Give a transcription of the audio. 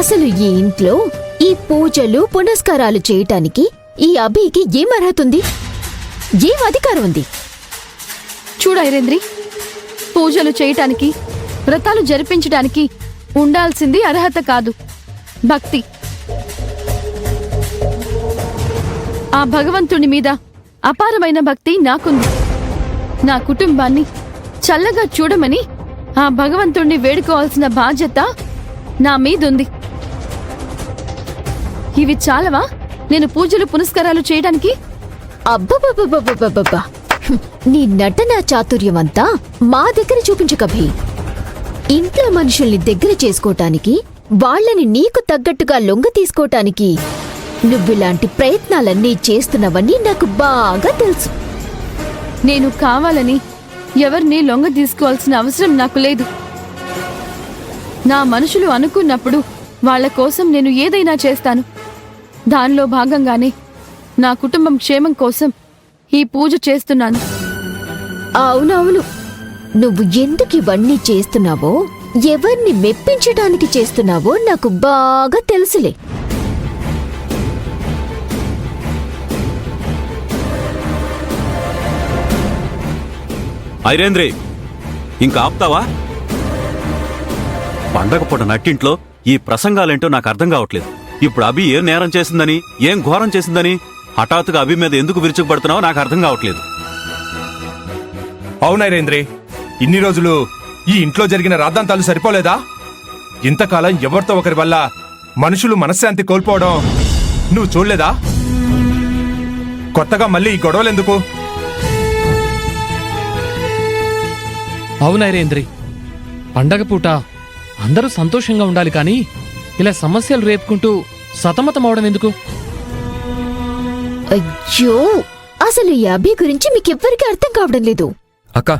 అసలు ఈ ఇంట్లో ఈ పూజలు పునస్కారాలు చేయటానికి ఈ అభికి ఏం అర్హత ఉంది, ఏం అధికారం ఉంది? చూడు ఐరేంద్రి, పూజలు చేయటానికి వ్రతాలు జరిపించడానికి ఉండాల్సింది అర్హత కాదు, భక్తి. ఆ భగవంతుని మీద అపారమైన భక్తి నాకుంది. నా కుటుంబాన్ని చల్లగా చూడమని ఆ భగవంతుణ్ణి వేడుకోవాల్సిన బాధ్యత నా మీదుంది. ఇవి చాలవా నేను పూజలు పునస్కారాలు చేయడానికి? అబ్బబ్బబ్బబ్బబ్బబ్బా! నీ నటనా చాతుర్యమంతా మా దగ్గర చూపించకభి. ఇంట్లో మనుషుల్ని దగ్గర చేసుకోటానికి, వాళ్లని నీకు తగ్గట్టుగా లొంగ తీసుకోటానికి నువ్విలాంటి ప్రయత్నాలన్నీ చేస్తున్నవని నాకు బాగా తెలుసు. నేను కావాలని ఎవరిని లొంగ తీసుకోవాల్సిన అవసరం నాకు లేదు. నా మనుషులు అనుకున్నప్పుడు వాళ్ల కోసం నేను ఏదైనా చేస్తాను. దానిలో భాగంగానే నా కుటుంబం క్షేమం కోసం ఈ పూజ చేస్తున్నాను. అవునవును, నువ్వు ఎందుకు ఇవన్నీ చేస్తున్నావో, ఎవరిని మెప్పించడానికి చేస్తున్నావో నాకు బాగా తెలుసులే. ఐరేంద్రి, ఇంకా ఆపుతావా? పండగ పూట నట్టింట్లో ఈ ప్రసంగాలేంటో నాకు అర్థం కావట్లేదు. ఇప్పుడు అభి ఏం నేరం చేసిందని, ఏం ఘోరం చేసిందని హఠాత్తుగా అభి మీద ఎందుకు విరుచుకుపడుతున్నావో నాకు అర్థం కావట్లేదు. అవునైరేంద్రి, ఇన్ని రోజులు ఈ ఇంట్లో జరిగిన రాద్ధాంతాలు సరిపోలేదా? ఇంతకాలం ఎవరితో ఒకరి వల్ల మనుషులు మనశ్శాంతి కోల్పోవడం నువ్వు చూడలేదా? కొత్తగా మళ్ళీ ఈ గొడవలెందుకు? అవునైరేంద్రి, పండగ పూట అందరూ సంతోషంగా ఉండాలి కానీ ఇలా సమస్యలు రేపుకుంటూ సతమతమవడం ఎందుకు? అయ్యో, అసలు ఈ అభి గురించి మీకెవ్వరికీ అర్థం కావడం లేదు. అక్క,